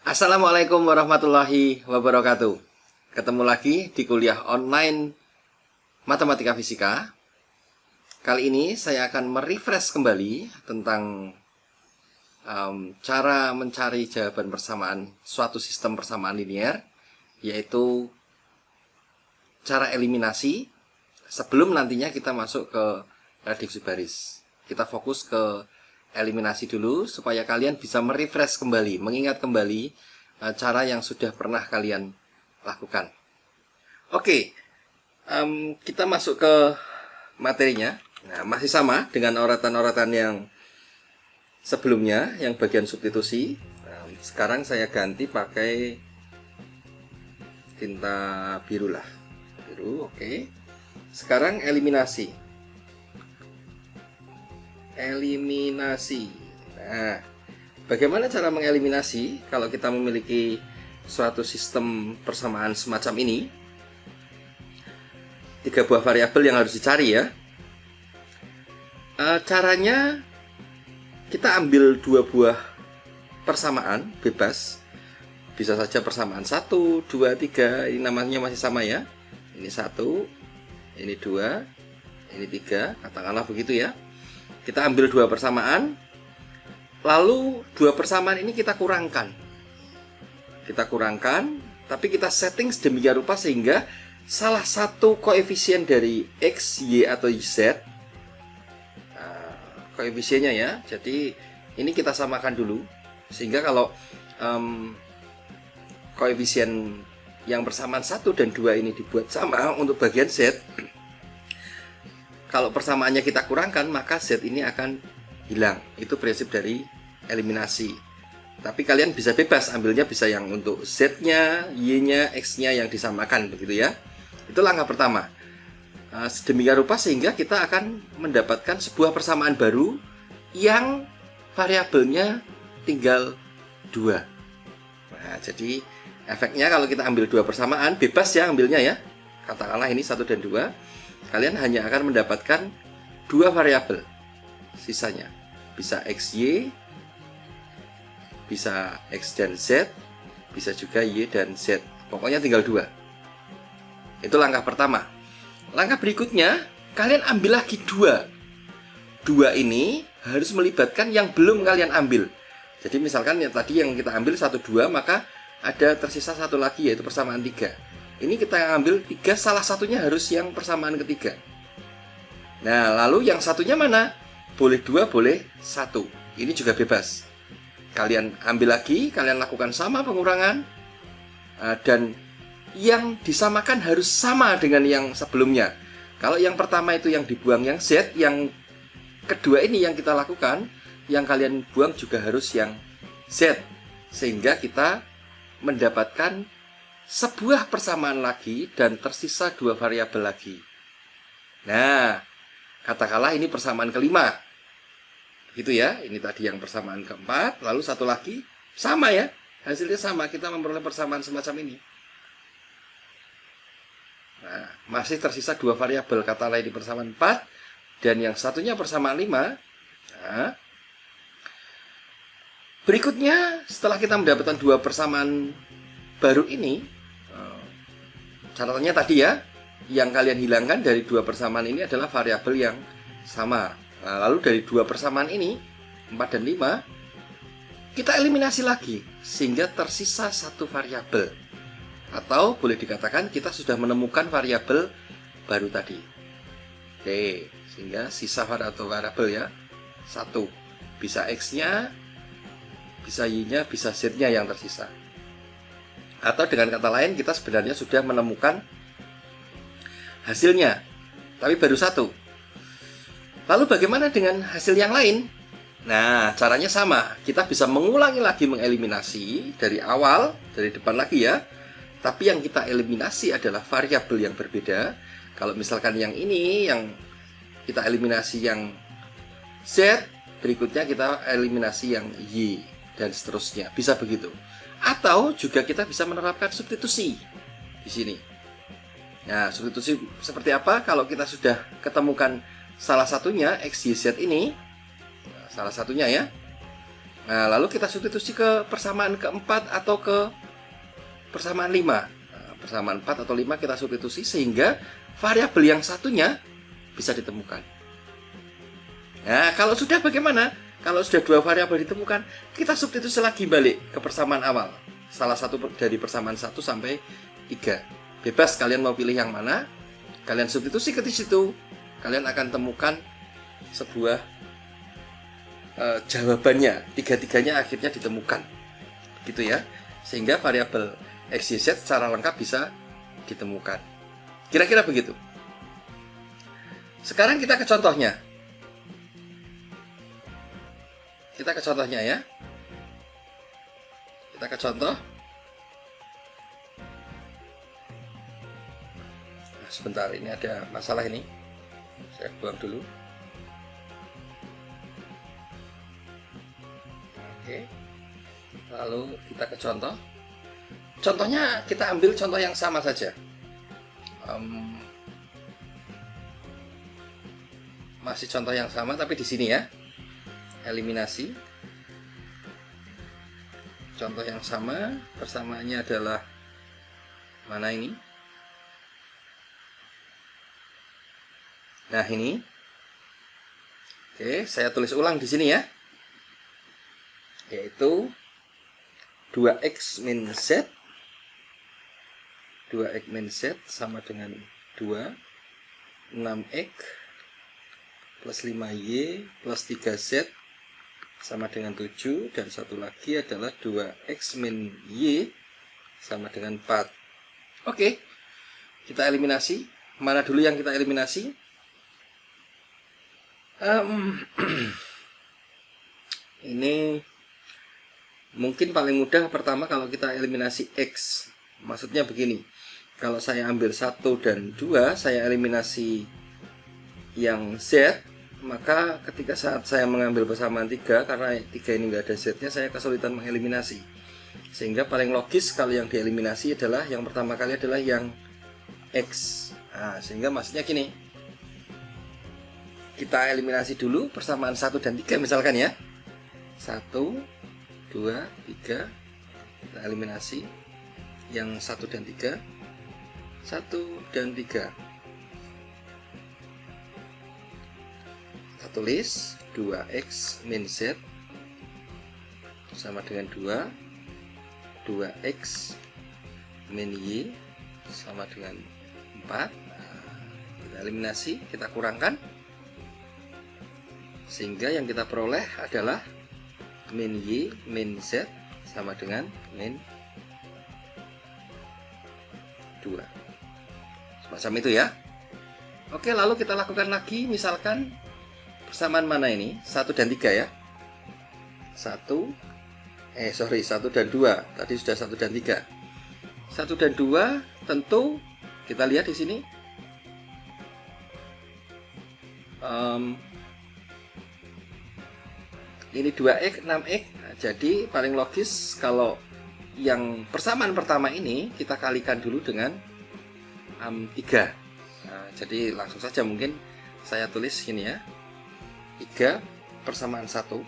Assalamualaikum warahmatullahi wabarakatuh. Ketemu lagi di kuliah online Matematika Fisika. Kali ini saya akan merefresh kembali tentang cara mencari jawaban persamaan suatu sistem persamaan linear, yaitu cara eliminasi sebelum nantinya kita masuk ke reduksi baris. Kita fokus ke eliminasi dulu supaya kalian bisa merefresh kembali, mengingat kembali cara yang sudah pernah kalian lakukan. Oke, kita masuk ke materinya. Nah, masih sama dengan oratan-oratan yang sebelumnya, yang bagian substitusi. Nah, sekarang saya ganti pakai tinta biru lah. Biru, oke. Sekarang eliminasi. Nah, bagaimana cara mengeliminasi kalau kita memiliki suatu sistem persamaan semacam ini? 3 buah variabel yang harus dicari ya. Caranya kita ambil 2 buah persamaan bebas. Bisa saja persamaan 1, 2, 3. Ini namanya masih sama ya. Ini 1, ini 2, ini 3. Katakanlah begitu ya. Kita ambil 2 persamaan, lalu 2 persamaan ini kita kurangkan. Tapi kita setting sedemikian rupa sehingga salah satu koefisien dari X, Y, atau Z, koefisiennya ya. Jadi ini kita samakan dulu, sehingga kalau koefisien yang persamaan 1 dan 2 ini dibuat sama untuk bagian Z, kalau persamaannya kita kurangkan, maka Z ini akan hilang. Itu prinsip dari eliminasi. Tapi kalian bisa bebas, ambilnya bisa yang untuk Z-nya, Y-nya, X-nya yang disamakan, begitu ya. Itu langkah pertama. Sedemikian rupa sehingga kita akan mendapatkan sebuah persamaan baru yang variabelnya tinggal 2. Nah, jadi efeknya kalau kita ambil 2 persamaan, bebas ya ambilnya ya. Katakanlah ini 1 dan 2. Kalian hanya akan mendapatkan 2 variabel. Sisanya bisa XY, bisa X dan Z, bisa juga Y dan Z. Pokoknya tinggal 2. Itu langkah pertama. Langkah berikutnya, kalian ambil lagi 2. 2 ini harus melibatkan yang belum kalian ambil. Jadi misalkan yang tadi yang kita ambil 1, 2, maka ada tersisa 1 lagi, yaitu persamaan 3. Ini kita ambil 3, salah satunya harus yang persamaan ketiga. Nah, lalu yang satunya mana? Boleh 2, boleh 1. Ini juga bebas. Kalian ambil lagi, kalian lakukan sama pengurangan. Dan yang disamakan harus sama dengan yang sebelumnya. Kalau yang pertama itu yang dibuang yang Z, yang kedua ini yang kita lakukan, yang kalian buang juga harus yang Z. Sehingga kita mendapatkan sebuah persamaan lagi dan tersisa 2 variabel lagi. Nah, katakanlah ini persamaan kelima. Gitu ya, ini tadi yang persamaan keempat, lalu satu lagi sama ya. Hasilnya sama, kita memperoleh persamaan semacam ini. Nah, masih tersisa 2 variabel, katakanlah ini persamaan 4 dan yang satunya persamaan 5. Nah, berikutnya setelah kita mendapatkan 2 persamaan baru ini, catatannya tadi ya, yang kalian hilangkan dari 2 persamaan ini adalah variabel yang sama. Nah, lalu dari 2 persamaan ini, 4 dan 5, kita eliminasi lagi sehingga tersisa 1 variabel. Atau boleh dikatakan kita sudah menemukan variabel baru tadi. Oke, sehingga sisa variabel ya 1. Bisa X-nya, bisa Y-nya, bisa Z-nya yang tersisa. Atau dengan kata lain, kita sebenarnya sudah menemukan hasilnya, tapi baru 1. Lalu bagaimana dengan hasil yang lain? Nah, caranya sama. Kita bisa mengulangi lagi mengeliminasi dari awal, dari depan lagi ya. Tapi yang kita eliminasi adalah variabel yang berbeda. Kalau misalkan yang ini, yang kita eliminasi yang Z, berikutnya kita eliminasi yang Y, dan seterusnya. Bisa begitu. Atau juga kita bisa menerapkan substitusi di sini. Nah, substitusi seperti apa? Kalau kita sudah ketemukan salah satunya X, Y, Z ini, salah satunya ya, Nah, lalu kita substitusi ke persamaan keempat atau ke persamaan 5. Nah, persamaan 4 atau 5 kita substitusi sehingga variabel yang satunya bisa ditemukan. Nah, kalau sudah bagaimana? Kalau sudah dua variabel ditemukan, kita substitusi lagi balik ke persamaan awal. Salah satu dari persamaan 1 sampai 3. Bebas kalian mau pilih yang mana. Kalian substitusi ke situ, kalian akan temukan sebuah jawabannya. Tiga-tiganya akhirnya ditemukan. Begitu ya. Sehingga variabel X, Y, Z secara lengkap bisa ditemukan. Kira-kira begitu. Sekarang kita ke contohnya. Kita ke contohnya ya. Kita ke contoh. Nah, sebentar, ini ada masalah ini. Saya buang dulu. Oke. Lalu kita ke contoh. Contohnya kita ambil contoh yang sama saja. Masih contoh yang sama tapi di sini ya. Eliminasi. Contoh yang sama, persamaannya adalah mana ini? Nah, ini. Oke, saya tulis ulang di sini ya. Yaitu 2x min z. 2x min z sama dengan 2. 6x plus 5y plus 3z sama dengan 7. Dan satu lagi adalah 2x min y sama dengan 4. Oke, kita eliminasi. Mana dulu yang kita eliminasi? Ini mungkin paling mudah pertama kalau kita eliminasi X. Maksudnya begini, kalau saya ambil 1 dan 2, saya eliminasi yang Z, maka ketika saat saya mengambil persamaan 3, karena 3 ini nggak ada Z-nya, saya kesulitan mengeliminasi. Sehingga paling logis kalau yang dieliminasi adalah yang pertama kali adalah yang X. Nah, sehingga maksudnya gini, kita eliminasi dulu persamaan 1 dan 3 misalkan ya. 1, 2, 3. Kita eliminasi yang 1 dan 3. 1 dan 3. Kita tulis 2x min z sama dengan 2. 2x min y sama dengan 4. Nah, kita eliminasi, kita kurangkan. Sehingga yang kita peroleh adalah min y min z sama dengan min 2. Semacam itu ya. Oke, lalu kita lakukan lagi. Misalkan persamaan mana ini? 1 dan 3 ya. 1 dan 2. Tadi sudah 1 dan 3. 1 dan 2 tentu kita lihat di sini. Ini 2x, 6x. Nah, jadi paling logis kalau yang persamaan pertama ini kita kalikan dulu dengan 3. Nah, jadi langsung saja mungkin saya tulis gini ya. 3 persamaan 1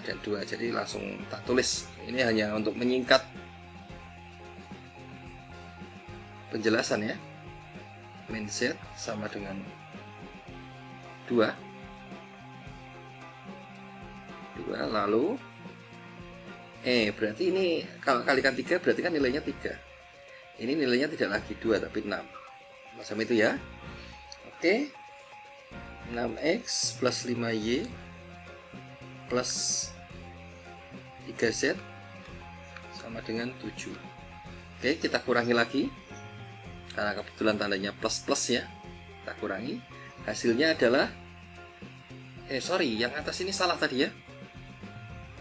dan 2. Jadi langsung tak tulis. Ini hanya untuk menyingkat penjelasan ya. Min z sama dengan 2. Lalu berarti ini kalau kalikan 3 berarti kan nilainya 3. Ini nilainya tidak lagi 2 tapi 6. Macam itu ya. Oke. 6x plus 5y plus 3z sama dengan 7. Oke, kita kurangi lagi. Karena kebetulan tandanya plus ya. Kita kurangi. Hasilnya adalah yang atas ini salah tadi ya.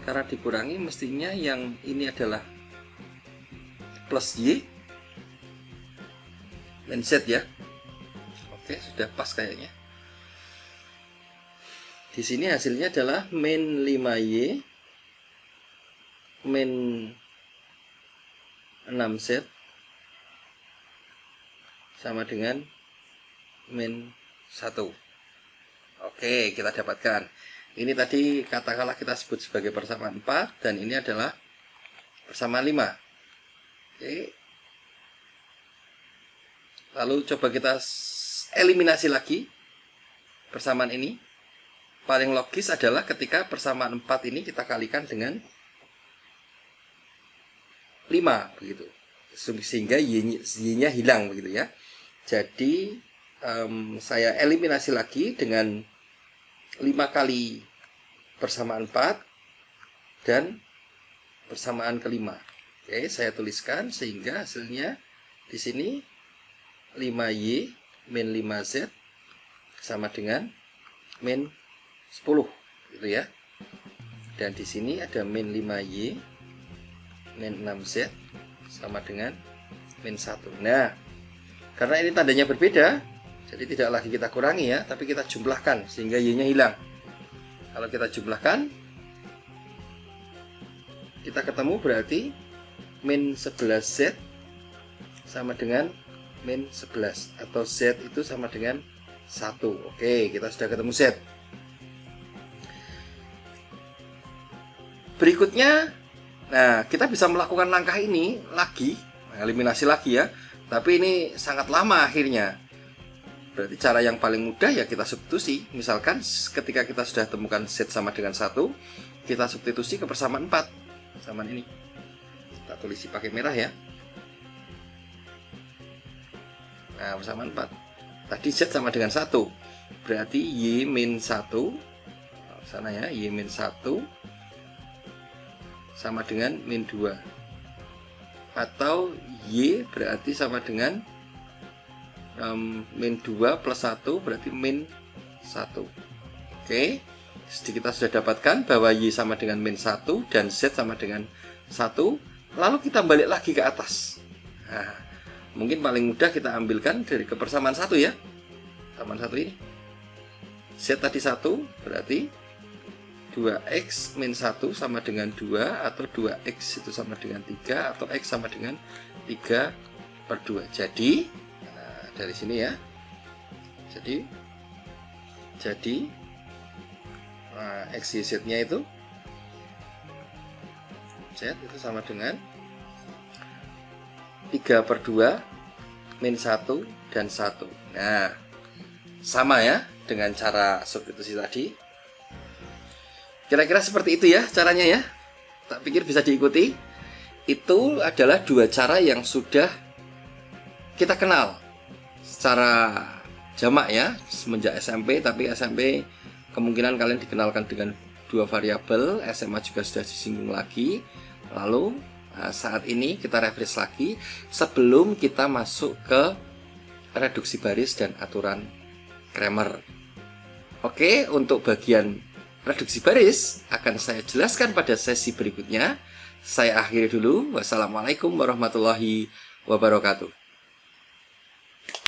Karena dikurangi mestinya yang ini adalah plus y dan z ya. Oke, sudah pas kayaknya. Di sini hasilnya adalah min 5y min 6z sama dengan min 1. Oke, kita dapatkan. Ini tadi katakanlah kita sebut sebagai persamaan 4 dan ini adalah persamaan 5. Oke. Lalu coba kita eliminasi lagi persamaan ini. Paling logis adalah ketika persamaan 4 ini kita kalikan dengan 5 begitu. Sehingga y-nya hilang begitu ya. Jadi saya eliminasi lagi dengan 5 kali persamaan 4 dan persamaan kelima. Oke, saya tuliskan sehingga hasilnya di sini 5y min 5z sama dengan min 10 gitu ya. Dan di sini ada min 5y min 6z sama dengan min 1. Nah, karena ini tandanya berbeda, jadi tidak lagi kita kurangi ya, tapi kita jumlahkan sehingga y-nya hilang. Kalau kita jumlahkan, kita ketemu berarti min 11z sama dengan min 11, atau z itu sama dengan 1. Oke, kita sudah ketemu z. Berikutnya, nah kita bisa melakukan langkah ini lagi, eliminasi lagi ya, tapi ini sangat lama akhirnya. Berarti cara yang paling mudah ya kita substitusi. Misalkan ketika kita sudah temukan z sama dengan 1, kita substitusi ke persamaan 4. Persamaan ini kita tulisi pakai merah ya. Nah, persamaan 4. Tadi z sama dengan 1. Berarti y min 1 sana ya, y min 1 sama dengan min 2. Atau y berarti sama dengan min 2 plus 1 berarti min 1. Oke, jadi kita sudah dapatkan bahwa y sama dengan min 1 dan z sama dengan 1. Lalu kita balik lagi ke atas. Nah, mungkin paling mudah kita ambilkan dari kepersamaan 1 ya. Persamaan 1 ini, z tadi 1 berarti 2x min 1 sama dengan 2, atau 2x itu sama dengan 3, atau x sama dengan 3 per 2. Jadi dari sini ya, jadi x, y, z nya itu z itu sama dengan 3 per 2 min 1 dan 1. Nah, sama ya dengan cara substitusi tadi. Kira-kira seperti itu ya caranya ya. Tak pikir bisa diikuti. Itu adalah dua cara yang sudah kita kenal secara jamak ya semenjak SMP, tapi SMP kemungkinan kalian dikenalkan dengan dua variabel, SMA juga sudah disinggung lagi. Lalu saat ini kita refresh lagi sebelum kita masuk ke reduksi baris dan aturan Cramer. Oke, untuk bagian reduksi baris akan saya jelaskan pada sesi berikutnya. Saya akhiri dulu. Wassalamualaikum warahmatullahi wabarakatuh.